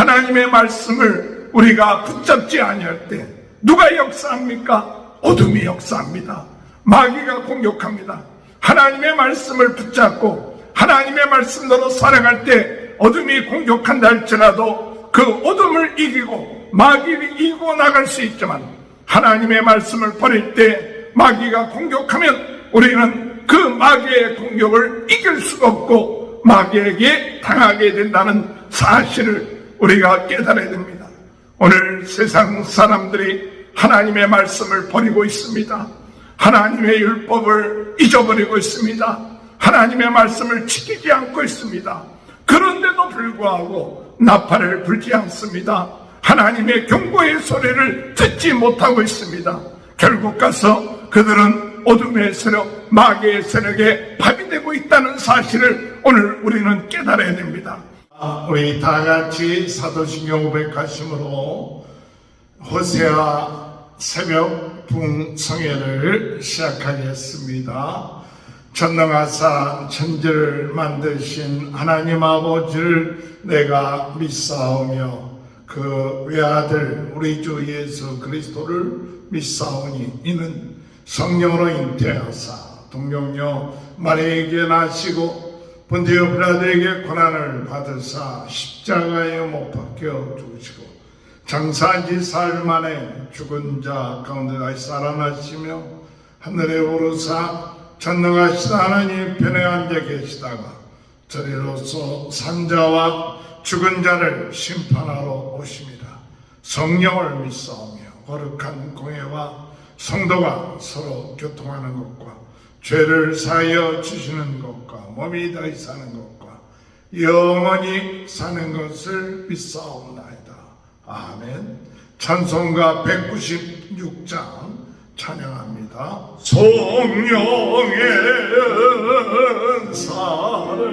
하나님의 말씀을 우리가 붙잡지 아니할 때 누가 역사합니까? 어둠이 역사합니다. 마귀가 공격합니다. 하나님의 말씀을 붙잡고 하나님의 말씀대로 살아갈 때 어둠이 공격한다 할지라도 그 어둠을 이기고 마귀를 이기고 나갈 수 있지만, 하나님의 말씀을 버릴 때 마귀가 공격하면 우리는 그 마귀의 공격을 이길 수가 없고 마귀에게 당하게 된다는 사실을 우리가 깨달아야 됩니다. 오늘 세상 사람들이 하나님의 말씀을 버리고 있습니다. 하나님의 율법을 잊어버리고 있습니다. 하나님의 말씀을 지키지 않고 있습니다. 그런데도 불구하고 나팔을 불지 않습니다. 하나님의 경고의 소리를 듣지 못하고 있습니다. 결국 가서 그들은 어둠의 세력, 마귀의 세력에 밥이 되고 있다는 사실을 오늘 우리는 깨달아야 됩니다. 우리 다 같이 사도신경 500가심으로 호세아 새벽 붕성회를 시작하겠습니다. 전능하사 천지를 만드신 하나님 아버지를 내가 믿사오며 그 외아들 우리 주 예수 그리스도를 믿사오니 이는 성령으로 잉태하사 동정녀 마리아에게 나시고 본디오 빌라도에게 고난을 받으사 십자가에 못 박혀 죽으시고 장사한 지 사흘 만에 죽은 자 가운데 다시 살아나시며 하늘에 오르사 전능하신 하나님 편에 앉아 계시다가 저리로서 산자와 죽은 자를 심판하러 오십니다. 성령을 믿사오며 거룩한 공회와 성도가 서로 교통하는 것과 죄를 사하여 주시는 것과 몸이 다시 사는 것과 영원히 사는 것을 믿사옵나이다. 아멘. 찬송가 196장 찬양합니다. 성령의 은사를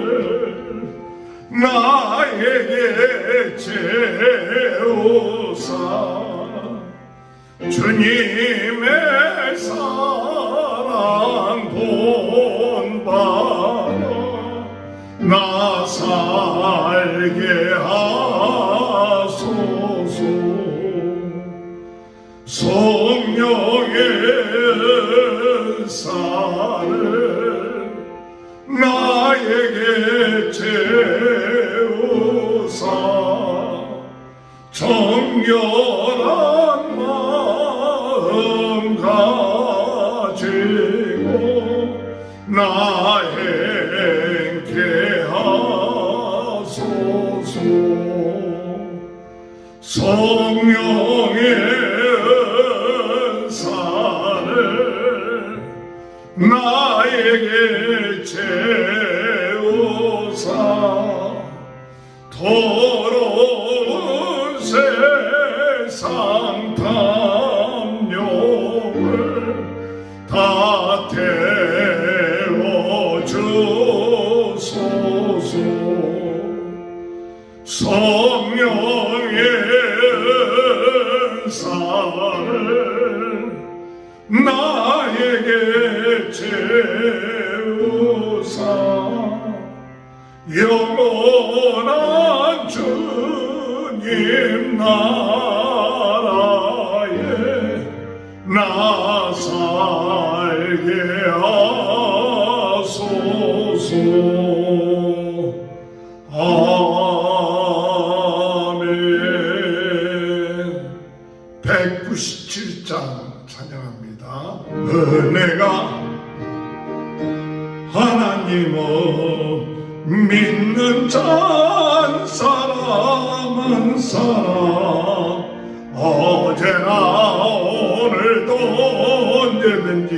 나에게 채우사 주님의 사랑 본받아 나 살게 하소서. 성령의 은사를 나에게 채우사 정결한 마음 가지고 나 행케 하소서. 성령의 은사를 나에게 채우사 더러운 세상 탐욕을 다 태워주소서. 성령의 은사를 나에게 채우사 영원한 주님 나라에 나 살게 하소서. 아멘. 197장 찬양합니다. 은혜가 하나님을 믿는 자 사람 어제나 오늘도 언제든지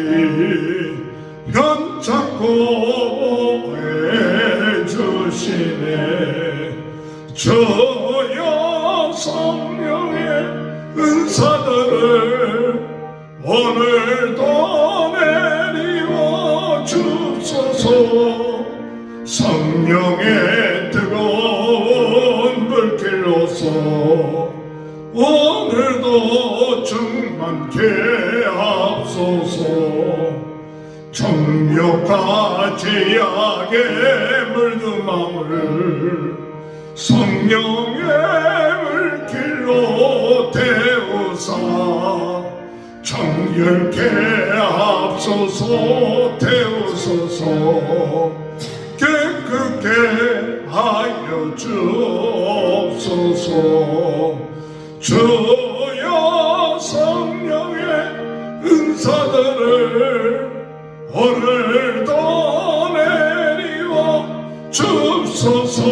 편찮고 해주시네. 주여 성령의 은사들을 오늘도 내리워 주소서. 성령의 뜨거운 불길로서 오늘도 충만케 하소서. 정욕과 제약에 물든 마음을 성령의 정결케 하옵소서. 태우소서. 깨끗게 하여 주옵소서. 주여 성령의 은사들을 오늘도 내리워 주옵소서.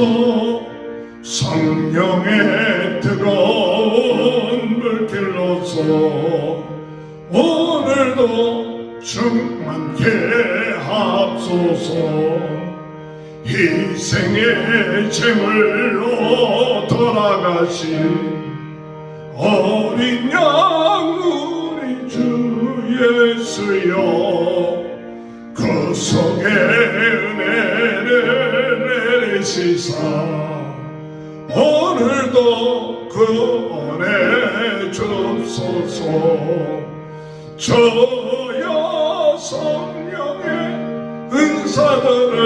성령의 뜨거운 물길로서 오늘도 충만케 하옵소서. 희생의 제물로 돌아가신 어린 양 우리 주 예수여, 그 속에 은혜를 내리시사 오늘도 그 은혜 주옵소서. 저여 성령의 은사들을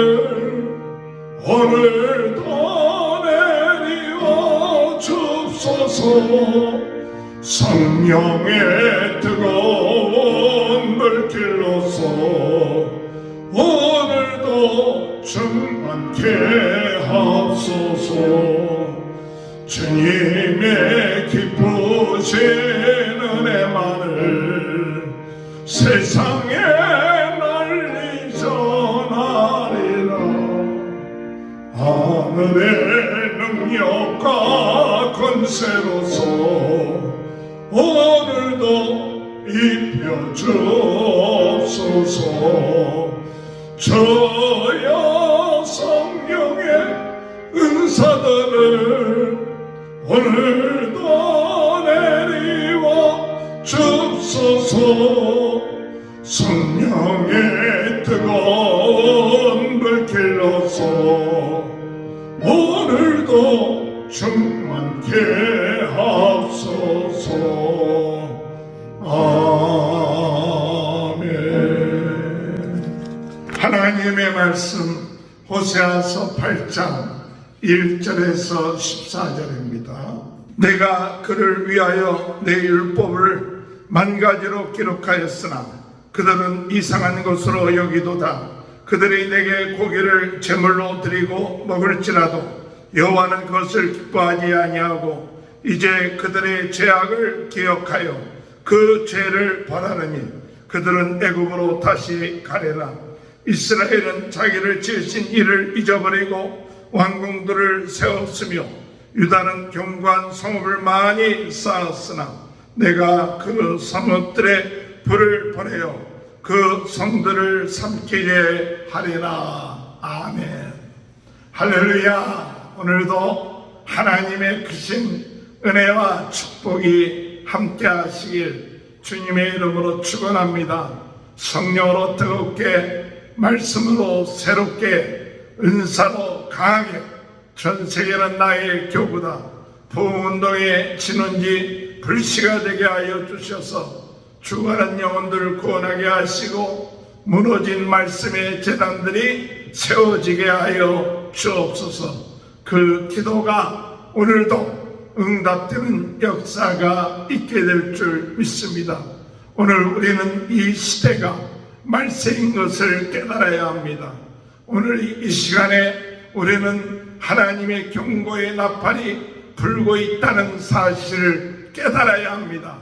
오늘도 내리워 주옵소서. 성령의 뜨거운 물길로서 오늘도 충만케 하옵소서. 주님의 기쁘신 은혜만을 세상에 널리 전하리라. 하늘의 능력과 권세로서 오늘도 입혀 주옵소서. 저여 성령의 은사들을 오늘도 내리워 주옵소서. 성령의 뜨거운 물길로서 오늘도 충만케 하옵소서. 아멘. 하나님의 말씀 호세아서 8장 1절에서 14절입니다. 내가 그를 위하여 내 율법을 만 가지로 기록하였으나 그들은 이상한 것으로 여기도다. 그들이 내게 고기를 제물로 드리고 먹을지라도 여호와는 그것을 기뻐하지 아니하고 이제 그들의 죄악을 기억하여 그 죄를 벌하느니 그들은 애굽으로 다시 가리라. 이스라엘은 자기를 지으신 이를 잊어버리고 왕궁들을 세웠으며 유다는 견고한 성읍을 많이 쌓았으나 내가 그 성읍들에 불을 보내어 그 성들을 삼키게 하리라. 아멘. 할렐루야. 오늘도 하나님의 크신 은혜와 축복이 함께 하시길 주님의 이름으로 축원합니다. 성령으로 뜨겁게, 말씀으로 새롭게, 은사로 강하게 전 세계는 나의 교구다. 부흥운동의 진원지 불씨가 되게 하여 주셔서 죽어가는 영혼들을 구원하게 하시고 무너진 말씀의 제단들이 세워지게 하여 주옵소서. 그 기도가 오늘도 응답되는 역사가 있게 될 줄 믿습니다. 오늘 우리는 이 시대가 말세인 것을 깨달아야 합니다. 오늘 이 시간에 우리는 하나님의 경고의 나팔이 불고 있다는 사실을 깨달아야 합니다.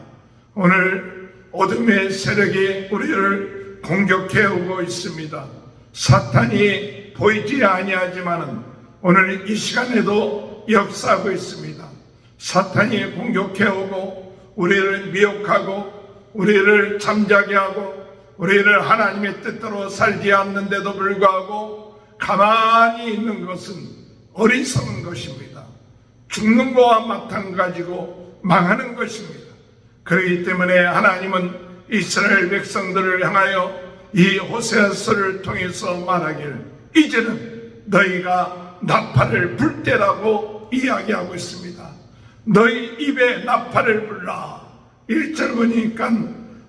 오늘 어둠의 세력이 우리를 공격해 오고 있습니다. 사탄이 보이지 아니하지만은 오늘 이 시간에도 역사하고 있습니다. 사탄이 공격해 오고 우리를 미혹하고 우리를 잠자게 하고 우리를 하나님의 뜻대로 살지 않는데도 불구하고 가만히 있는 것은 어리석은 것입니다. 죽는 것과 마찬가지고 망하는 것입니다. 그렇기 때문에 하나님은 이스라엘 백성들을 향하여 이 호세아서를 통해서 말하기를 이제는 너희가 나팔을 불 때라고 이야기하고 있습니다. 너희 입에 나팔을 불라. 1절 보니까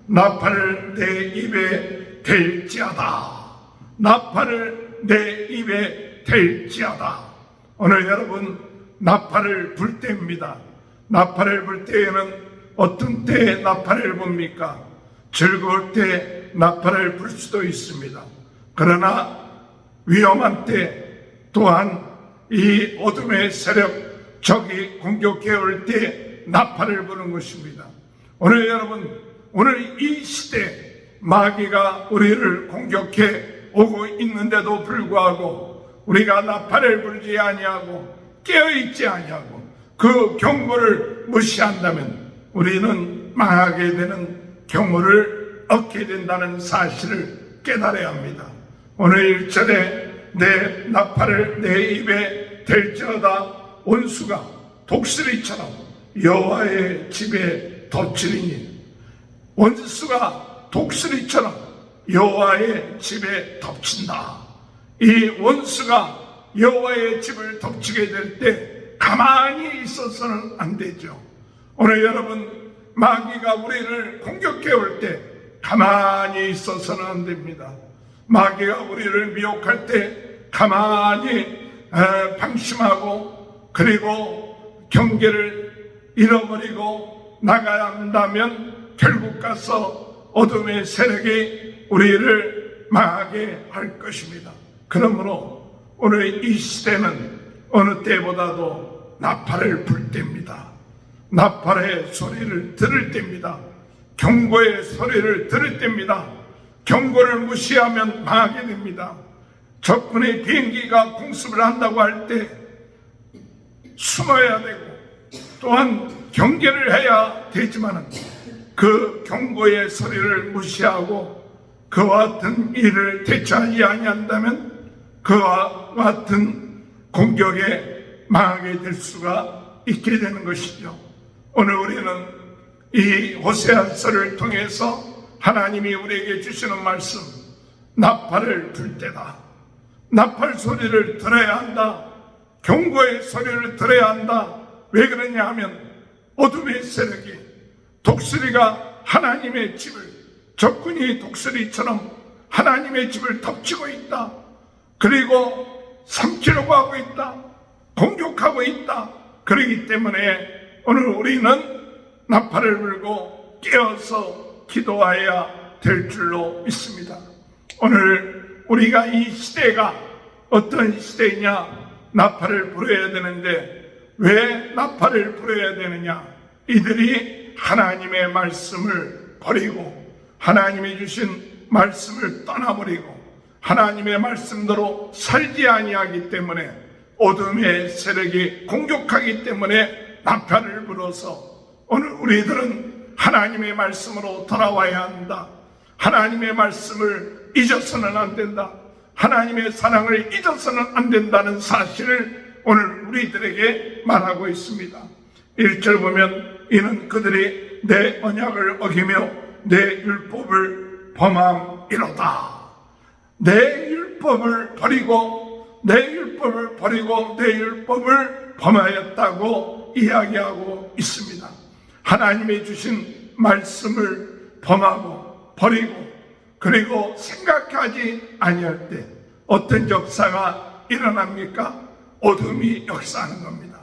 나팔을 내 입에 댈지어다. 나팔을 내 입에 댈지어다. 오늘 여러분 나팔을 불 때입니다. 나팔을 불 때에는 어떤 때에 나팔을 봅니까? 즐거울 때 나팔을 불 수도 있습니다. 그러나 위험한 때 또한 이 어둠의 세력, 적이 공격해 올 때 나팔을 부는 것입니다. 오늘 여러분, 오늘 이 시대 마귀가 우리를 공격해 오고 있는데도 불구하고 우리가 나팔을 불지 아니하고 깨어있지 아니하고 그 경고를 무시한다면 우리는 망하게 되는 경우를 얻게 된다는 사실을 깨달아야 합니다. 오늘 1절에 내 나팔을 내 입에 댈지어다 원수가 독수리처럼 여호와의 집에 덮치리니, 원수가 독수리처럼 여호와의 집에 덮친다. 이 원수가 여호와의 집을 덮치게 될 때 가만히 있어서는 안 되죠. 오늘 여러분, 마귀가 우리를 공격해 올 때 가만히 있어서는 안 됩니다. 마귀가 우리를 미혹할 때 가만히 방심하고 그리고 경계를 잃어버리고 나가야 한다면 결국 가서 어둠의 세력이 우리를 망하게 할 것입니다. 그러므로 오늘 이 시대는 어느 때보다도 나팔을 불 때입니다. 나팔의 소리를 들을 때입니다. 경고의 소리를 들을 때입니다. 경고를 무시하면 망하게 됩니다. 적군의 비행기가 공습을 한다고 할 때 숨어야 되고 또한 경계를 해야 되지만 그 경고의 소리를 무시하고 그와 같은 일을 대처하지 아니한다면 그와 같은 공격에 망하게 될 수가 있게 되는 것이죠. 오늘 우리는 이 호세아서를 통해서 하나님이 우리에게 주시는 말씀, 나팔을 불 때다. 나팔 소리를 들어야 한다. 경고의 소리를 들어야 한다. 왜 그러냐 하면 어둠의 세력이, 독수리가 하나님의 집을, 적군이 독수리처럼 하나님의 집을 덮치고 있다. 그리고 삼키려고 하고 있다. 공격하고 있다. 그렇기 때문에 오늘 우리는 나팔을 불고 깨어서 기도해야 될 줄로 믿습니다. 오늘 우리가 이 시대가 어떤 시대이냐, 나팔을 불어야 되는데 왜 나팔을 불어야 되느냐? 이들이 하나님의 말씀을 버리고 하나님이 주신 말씀을 떠나버리고 하나님의 말씀대로 살지 아니하기 때문에 어둠의 세력이 공격하기 때문에 나팔을 불어서 오늘 우리들은 하나님의 말씀으로 돌아와야 한다. 하나님의 말씀을 잊어서는 안 된다. 하나님의 사랑을 잊어서는 안 된다는 사실을 오늘 우리들에게 말하고 있습니다. 1절 보면 이는 그들이 내 언약을 어기며 내 율법을 범함이로다. 내 율법을 버리고 내 율법을 범하였다고 이야기하고 있습니다. 하나님이 주신 말씀을 범하고 버리고 그리고 생각하지 아니할 때 어떤 역사가 일어납니까? 어둠이 역사하는 겁니다.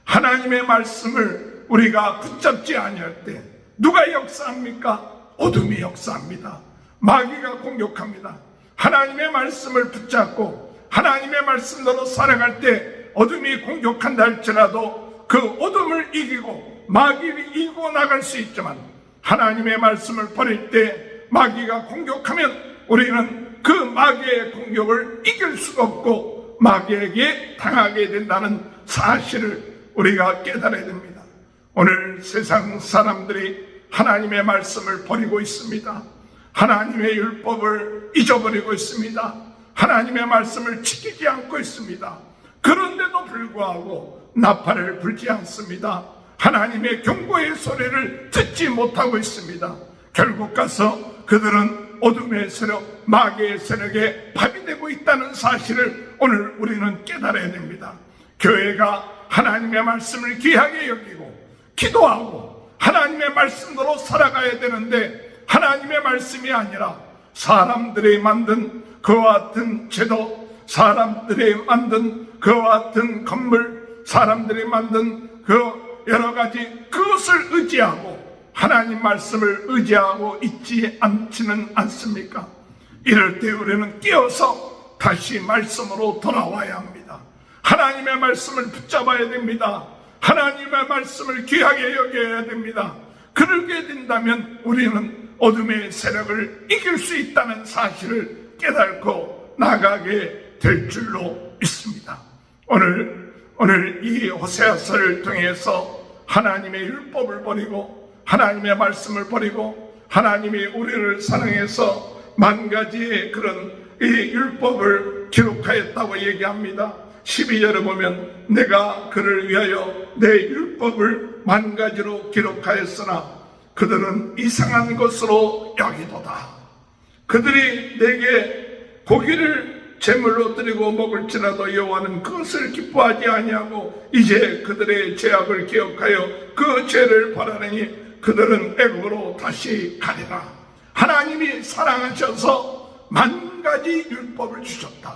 하나님의 말씀을 우리가 붙잡지 아니할 때 누가 역사합니까? 어둠이 역사합니다. 마귀가 공격합니다. 하나님의 말씀을 붙잡고 하나님의 말씀대로 살아갈 때 어둠이 공격한다 할지라도 그 어둠을 이기고 마귀를 이기고 나갈 수 있지만 하나님의 말씀을 버릴 때 마귀가 공격하면 우리는 그 마귀의 공격을 이길 수가 없고 마귀에게 당하게 된다는 사실을 우리가 깨달아야 됩니다. 오늘 세상 사람들이 하나님의 말씀을 버리고 있습니다. 하나님의 율법을 잊어버리고 있습니다. 하나님의 말씀을 지키지 않고 있습니다. 그런데도 불구하고 나팔을 불지 않습니다. 하나님의 경고의 소리를 듣지 못하고 있습니다. 결국 가서 그들은 어둠의 세력, 마귀의 세력에 파비되고 있다는 사실을 오늘 우리는 깨달아야 됩니다. 교회가 하나님의 말씀을 귀하게 여기고 기도하고 하나님의 말씀대로 살아가야 되는데 하나님의 말씀이 아니라 사람들이 만든 그와 같은 제도, 사람들이 만든 그와 같은 건물, 사람들이 만든 그 여러 가지 그것을 의지하고 하나님 말씀을 의지하고 있지 않지는 않습니까? 이럴 때 우리는 깨어서 다시 말씀으로 돌아와야 합니다. 하나님의 말씀을 붙잡아야 됩니다. 하나님의 말씀을 귀하게 여겨야 됩니다. 그러게 된다면 우리는 어둠의 세력을 이길 수 있다는 사실을 깨닫고 나가게 될 줄로 믿습니다. 오늘 이 호세아서를 통해서 하나님의 율법을 버리고 하나님의 말씀을 버리고 하나님이 우리를 사랑해서 만 가지의 그런 이 율법을 기록하였다고 얘기합니다. 12절에 보면 내가 그를 위하여 내 율법을 만 가지로 기록하였으나 그들은 이상한 것으로 여기도다. 그들이 내게 고기를 제물로 드리고 먹을지라도 여호와는 그것을 기뻐하지 아니하고 이제 그들의 죄악을 기억하여 그 죄를 벌하느니 그들은 애굽으로 다시 가리라. 하나님이 사랑하셔서 만 가지 율법을 주셨다.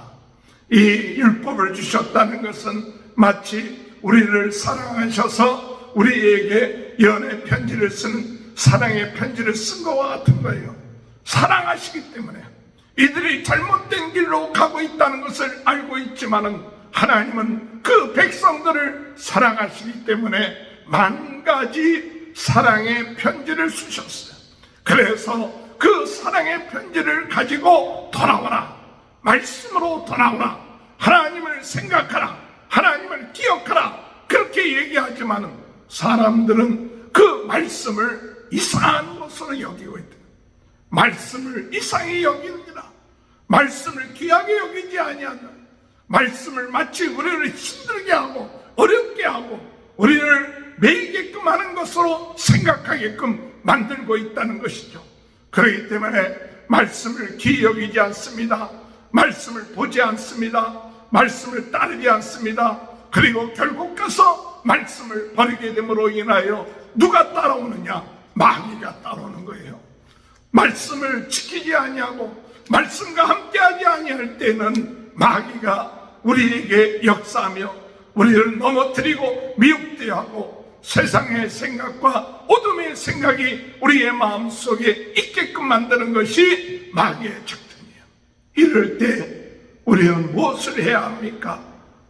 이 율법을 주셨다는 것은 마치 우리를 사랑하셔서 우리에게 연애 편지를 쓰는 사랑의 편지를 쓴 것과 같은 거예요. 사랑하시기 때문에 이들이 잘못된 길로 가고 있다는 것을 알고 있지만은 하나님은 그 백성들을 사랑하시기 때문에 만 가지 사랑의 편지를 쓰셨어요. 그래서 그 사랑의 편지를 가지고 돌아오라. 말씀으로 돌아오라. 하나님을 생각하라. 하나님을 기억하라. 그렇게 얘기하지만은 사람들은 그 말씀을 이상한 것으로 여기고 있다. 말씀을 이상히 여기느니라. 말씀을 귀하게 여기지 아니한다. 말씀을 마치 우리를 힘들게 하고 어렵게 하고 우리를 매이게끔 하는 것으로 생각하게끔 만들고 있다는 것이죠. 그렇기 때문에 말씀을 귀히 여기지 않습니다. 말씀을 보지 않습니다. 말씀을 따르지 않습니다. 그리고 결국 가서 말씀을 버리게 됨으로 인하여 누가 따라오느냐? 마귀가 따라오는 거예요. 말씀을 지키지 아니하고 말씀과 함께하지 아니할 때는 마귀가 우리에게 역사하며 우리를 넘어뜨리고 미혹되어 하고 세상의 생각과 어둠의 생각이 우리의 마음속에 있게끔 만드는 것이 마귀의 작전이에요. 이럴 때 우리는 무엇을 해야 합니까?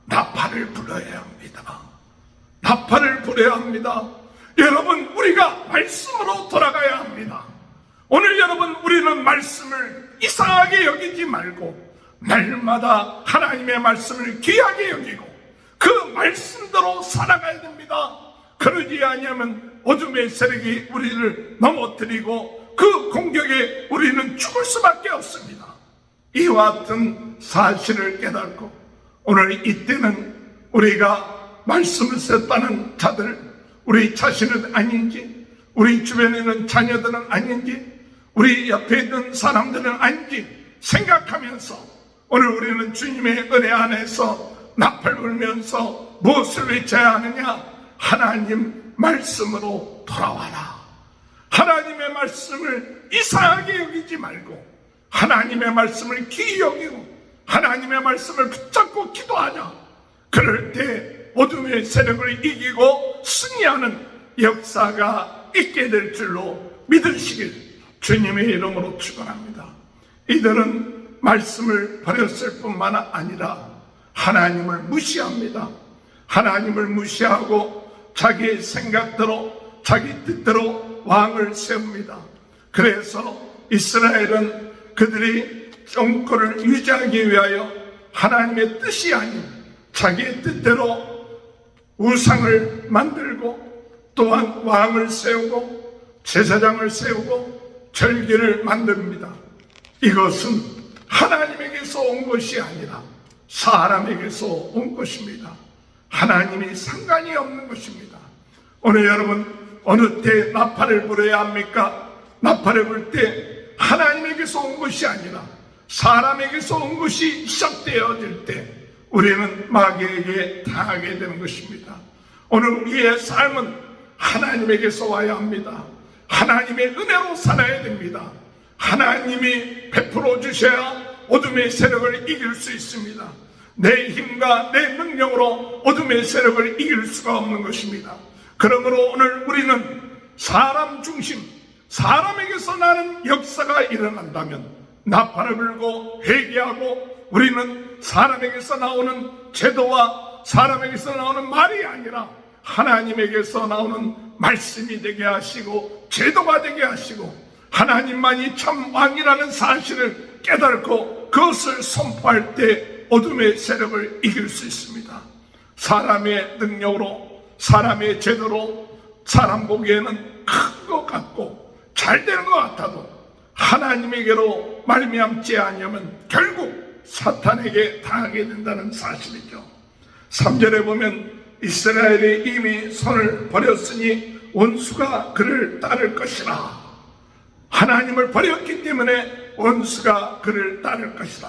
나팔을 불어야 합니다. 나팔을 불어야 합니다. 여러분, 우리가 말씀으로 돌아가야 합니다. 오늘 여러분, 우리는 말씀을 이상하게 여기지 말고 날마다 하나님의 말씀을 귀하게 여기고 그 말씀대로 살아가야 됩니다. 그러지 아니하면 어둠의 세력이 우리를 넘어뜨리고 그 공격에 우리는 죽을 수밖에 없습니다. 이와 같은 사실을 깨닫고 오늘 이때는 우리가 말씀을 썼다는 자들, 우리 자신은 아닌지, 우리 주변에 있는 자녀들은 아닌지, 우리 옆에 있는 사람들은 아닌지 생각하면서 오늘 우리는 주님의 은혜 안에서 나팔 불면서 무엇을 외쳐야 하느냐? 하나님 말씀으로 돌아와라. 하나님의 말씀을 이상하게 여기지 말고 하나님의 말씀을 귀히 여기고 하나님의 말씀을 붙잡고 기도하자. 그럴 때 어둠의 세력을 이기고 승리하는 역사가 있게 될 줄로 믿으시길 주님의 이름으로 축원합니다. 이들은 말씀을 버렸을 뿐만 아니라 하나님을 무시합니다. 하나님을 무시하고 자기의 생각대로 자기 뜻대로 왕을 세웁니다. 그래서 이스라엘은 그들이 정권을 유지하기 위하여 하나님의 뜻이 아닌 자기의 뜻대로 우상을 만들고 또한 왕을 세우고 제사장을 세우고 절기를 만듭니다. 이것은 하나님에게서 온 것이 아니라 사람에게서 온 것입니다. 하나님이 상관이 없는 것입니다. 오늘 여러분, 어느 때 나팔을 불어야 합니까? 나팔을 불 때 하나님에게서 온 것이 아니라 사람에게서 온 것이 시작되어질 때 우리는 마귀에게 당하게 되는 것입니다. 오늘 우리의 삶은 하나님에게서 와야 합니다. 하나님의 은혜로 살아야 됩니다. 하나님이 베풀어 주셔야 어둠의 세력을 이길 수 있습니다. 내 힘과 내 능력으로 어둠의 세력을 이길 수가 없는 것입니다. 그러므로 오늘 우리는 사람 중심, 사람에게서 나는 역사가 일어난다면 나팔을 불고 회개하고 우리는 사람에게서 나오는 제도와 사람에게서 나오는 말이 아니라 하나님에게서 나오는 말씀이 되게 하시고 제도가 되게 하시고 하나님만이 참 왕이라는 사실을 깨닫고 그것을 선포할 때 어둠의 세력을 이길 수 있습니다. 사람의 능력으로 사람의 제도로 사람 보기에는 큰 것 같고 잘 되는 것 같아도 하나님에게로 말미암지 아니하면 결국 사탄에게 당하게 된다는 사실이죠. 3절에 보면 이스라엘이 이미 손을 버렸으니 원수가 그를 따를 것이라. 하나님을 버렸기 때문에 원수가 그를 따를 것이라.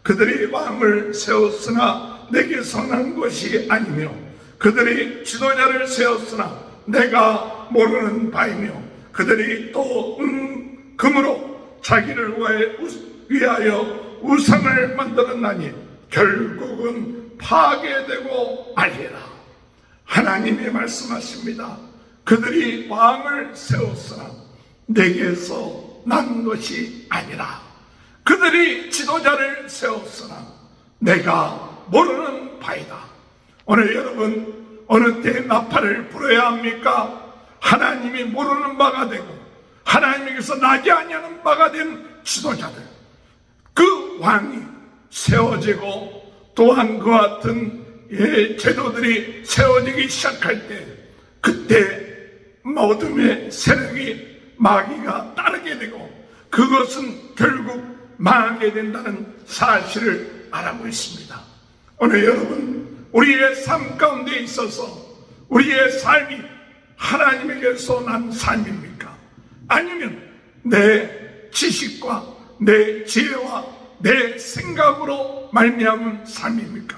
그들이 왕을 세웠으나 내게서 난 것이 아니며 그들이 지도자를 세웠으나 내가 모르는 바이며 그들이 또 금으로 자기를 위하여 우상을 만들었나니 결국은 파괴되고 말리라. 하나님이 말씀하십니다. 그들이 왕을 세웠으나 내게서 난 것이 아니라 그들이 지도자를 세웠으나 내가 모르는 바이다. 오늘 여러분 어느 때 나팔을 불어야 합니까? 하나님이 모르는 바가 되고 하나님에게서 나지 아니하는 바가 된 지도자들, 그 왕이 세워지고 또한 그와 같은 제도들이 세워지기 시작할 때 그때 어둠의 세력이 마귀가 따르게 되고 그것은 결국 망하게 된다는 사실을 알고 있습니다. 오늘 여러분 우리의 삶 가운데 있어서 우리의 삶이 하나님에게서 난 삶입니까? 아니면 내 지식과 내 지혜와 내 생각으로 말미암은 삶입니까?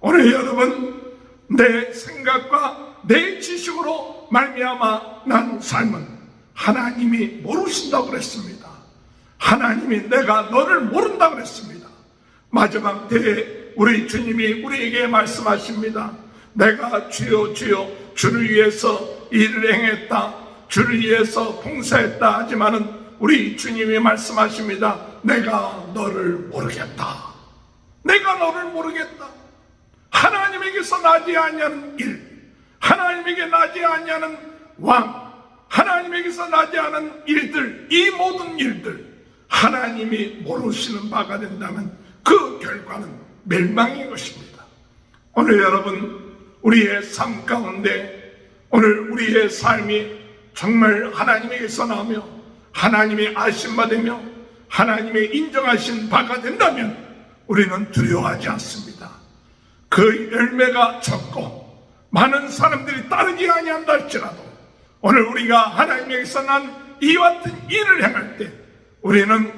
오늘 여러분 내 생각과 내 지식으로 말미암아 난 삶은 하나님이 모르신다고 그랬습니다. 하나님이 내가 너를 모른다고 그랬습니다. 마지막 때에 우리 주님이 우리에게 말씀하십니다. 내가 주여 주여 주를 위해서 일을 행했다, 주를 위해서 봉사했다 하지만은 우리 주님이 말씀하십니다. 내가 너를 모르겠다. 내가 너를 모르겠다. 하나님에게서 나지 아니하는 일, 하나님에게 나지 아니하는 왕, 하나님에게서 나지 않은 일들, 이 모든 일들 하나님이 모르시는 바가 된다면 그 결과는 멸망인 것입니다. 오늘 여러분 우리의 삶 가운데 오늘 우리의 삶이 정말 하나님에게서 나오며 하나님의 아신 바 되며 하나님의 인정하신 바가 된다면 우리는 두려워하지 않습니다. 그 열매가 적고 많은 사람들이 따르지 아니한다 할지라도 오늘 우리가 하나님에게서 난 이와 같은 일을 행할 때 우리는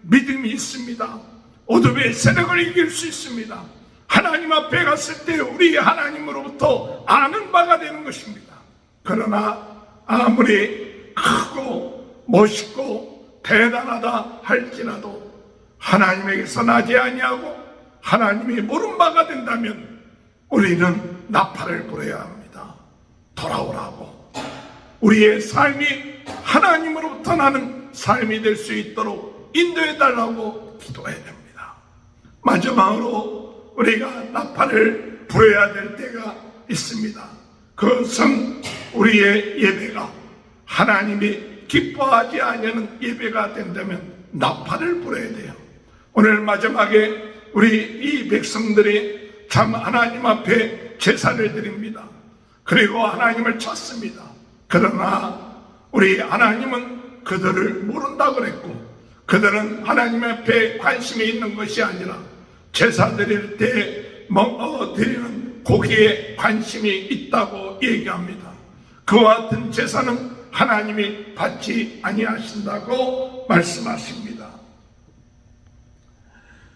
믿음이 있습니다. 어둠의 세력을 이길 수 있습니다. 하나님 앞에 갔을 때 우리 하나님으로부터 아는 바가 되는 것입니다. 그러나 아무리 크고 멋있고 대단하다 할지라도 하나님에게서 나지 아니하고 하나님이 모른 바가 된다면 우리는 나팔을 불어야 합니다. 돌아오라고. 우리의 삶이 하나님으로부터 나는 삶이 될 수 있도록 인도해달라고 기도해야 됩니다. 마지막으로 우리가 나팔을 불어야 될 때가 있습니다. 그것은 우리의 예배가 하나님이 기뻐하지 않는 예배가 된다면 나팔을 불어야 돼요. 오늘 마지막에 우리 이 백성들이 참 하나님 앞에 제사를 드립니다. 그리고 하나님을 찾습니다. 그러나 우리 하나님은 그들을 모른다고 그랬고 그들은 하나님 앞에 관심이 있는 것이 아니라 제사 드릴 때 드리는 고기에 관심이 있다고 얘기합니다. 그와 같은 제사는 하나님이 받지 아니하신다고 말씀하십니다.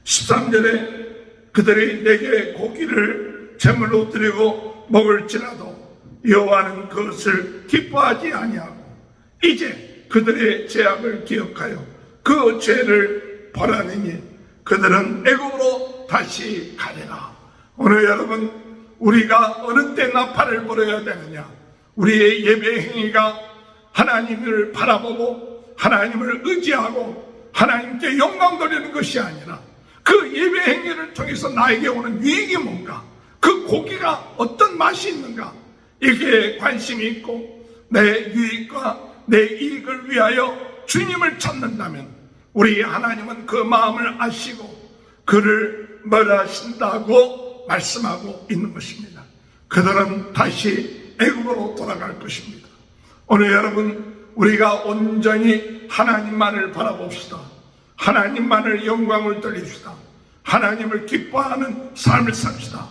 13절에 그들이 내게 고기를 제물로 드리고 먹을지라도 여호와는 그것을 기뻐하지 아니하고 이제 그들의 죄악을 기억하여 그 죄를 벌하느니 그들은 애굽으로 다시 가리라. 오늘 여러분 우리가 어느 때 나팔을 불어야 되느냐? 우리의 예배 행위가 하나님을 바라보고 하나님을 의지하고 하나님께 영광 돌리는 것이 아니라 그 예배 행위를 통해서 나에게 오는 유익이 뭔가, 그 고기가 어떤 맛이 있는가, 이게 관심이 있고 내 유익과 내 이익을 위하여 주님을 찾는다면 우리 하나님은 그 마음을 아시고 그를 멸하신다고 말씀하고 있는 것입니다. 그들은 다시 애굽으로 돌아갈 것입니다. 오늘 여러분, 우리가 온전히 하나님만을 바라봅시다. 하나님만을 영광을 돌립시다. 하나님을 기뻐하는 삶을 삽시다.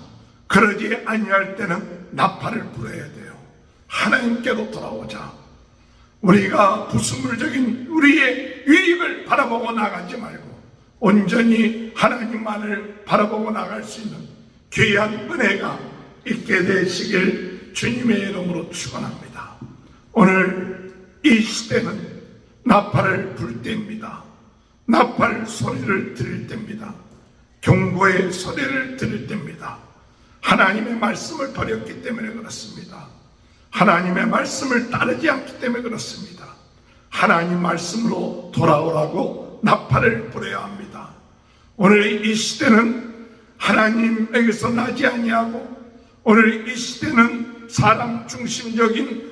그러지 아니할 때는 나팔을 불어야 돼요. 하나님께로 돌아오자. 우리가 부수물적인 우리의 유익을 바라보고 나가지 말고 온전히 하나님만을 바라보고 나갈 수 있는 귀한 은혜가 있게 되시길 주님의 이름으로 축원합니다. 오늘 이 시대는 나팔을 불 때입니다. 나팔 소리를 들을 때입니다. 경고의 소리를 들을 때입니다. 하나님의 말씀을 버렸기 때문에 그렇습니다. 하나님의 말씀을 따르지 않기 때문에 그렇습니다. 하나님 말씀으로 돌아오라고 나팔을 불어야 합니다. 오늘 이 시대는 하나님에게서 나지 아니하고 오늘 이 시대는 사람 중심적인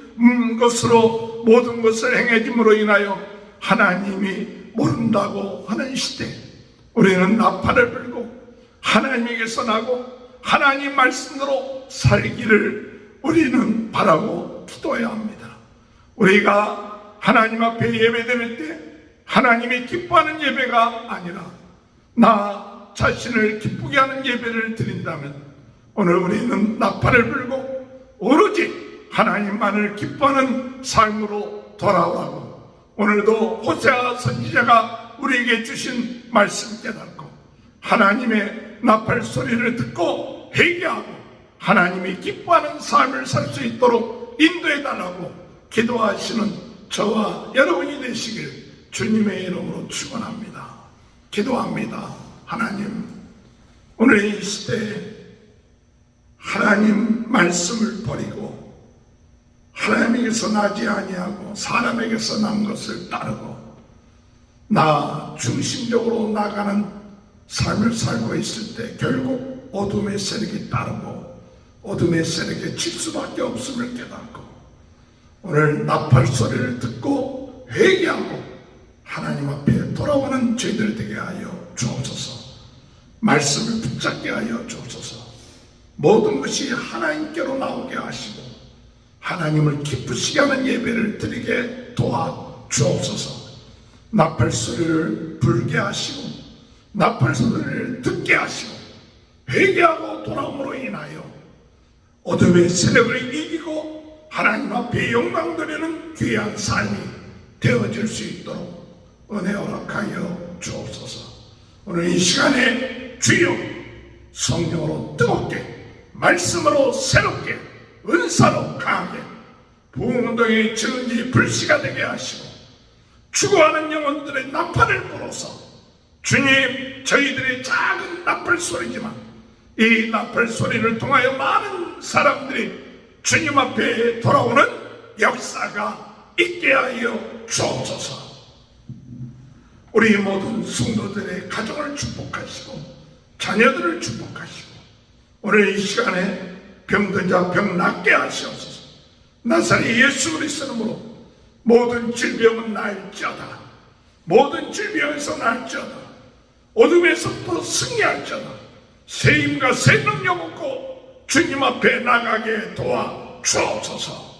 것으로 모든 것을 행해짐으로 인하여 하나님이 모른다고 하는 시대, 우리는 나팔을 불고 하나님에게서 나고 하나님 말씀으로 살기를 우리는 바라고 기도해야 합니다. 우리가 하나님 앞에 예배드릴 때 하나님이 기뻐하는 예배가 아니라 나 자신을 기쁘게 하는 예배를 드린다면 오늘 우리는 나팔을 불고 오로지 하나님만을 기뻐하는 삶으로 돌아오라고, 오늘도 호세아 선지자가 우리에게 주신 말씀 깨닫고 하나님의 나팔 소리를 듣고 회개하고 하나님이 기뻐하는 삶을 살 수 있도록 인도해달라고 기도하시는 저와 여러분이 되시길 주님의 이름으로 축원합니다. 기도합니다. 하나님, 오늘 이 시대에 하나님 말씀을 버리고 하나님에게서 나지 아니하고 사람에게서 난 것을 따르고 나 중심적으로 나가는 삶을 살고 있을 때 결국 어둠의 세력이 따르고 어둠의 세력에 칠 수밖에 없음을 깨닫고 오늘 나팔 소리를 듣고 회개하고 하나님 앞에 돌아오는 저희들 되게 하여 주옵소서. 말씀을 붙잡게 하여 주옵소서. 모든 것이 하나님께로 나오게 하시고 하나님을 기쁘시게 하는 예배를 드리게 도와 주옵소서. 나팔 소리를 불게 하시고 나팔 소리를 듣게 하시고 회개하고 돌아옴으로 인하여 어둠의 세력을 이기고 하나님 앞에 영광 드리는 귀한 삶이 되어질 수 있도록 은혜 허락하여 주옵소서. 오늘 이 시간에 주여 성령으로 뜨겁게 말씀으로 새롭게 은사로 강하게 부흥운동의 증언이 불씨가 되게 하시고 죽어가는 영혼들의 나팔을 불어서 주님, 저희들의 작은 나팔 소리지만 이 나팔 소리를 통하여 많은 사람들이 주님 앞에 돌아오는 역사가 있게 하여 주옵소서. 우리 모든 성도들의 가정을 축복하시고 자녀들을 축복하시고 오늘 이 시간에 병든 자 병 낫게 하시옵소서. 나사렛 예수 그리스도 이름으로 모든 질병은 나을지어다. 모든 질병에서 나을지어다. 어둠에서부터 승리할지어다. 새 힘과 새 능력 얻고 주님 앞에 나가게 도와 주옵소서.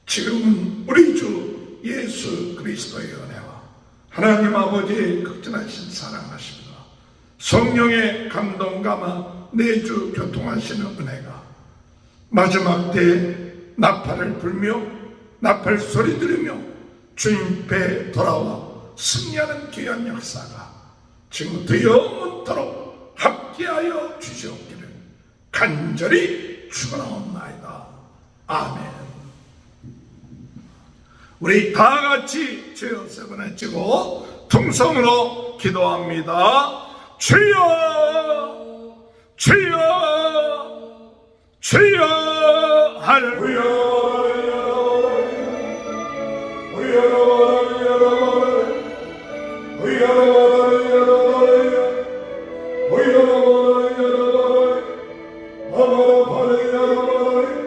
지금은 우리 주 예수 그리스도의 은혜와 하나님 아버지의 극진하신 사랑하십니다. 성령의 감동 감화 내주 교통하시는 은혜가 마지막 때에 나팔을 불며 나팔 소리 들으며 주님 배 돌아와 승리하는 귀한 역사가 지금부터 영원토록 함께하여 주시옵기를 간절히 축원하옵나이다. 아멘. 우리 다 같이 주여 세 번에 찍고 통성으로 기도합니다. 주여 주여 주여 할렐루야. 할렐루야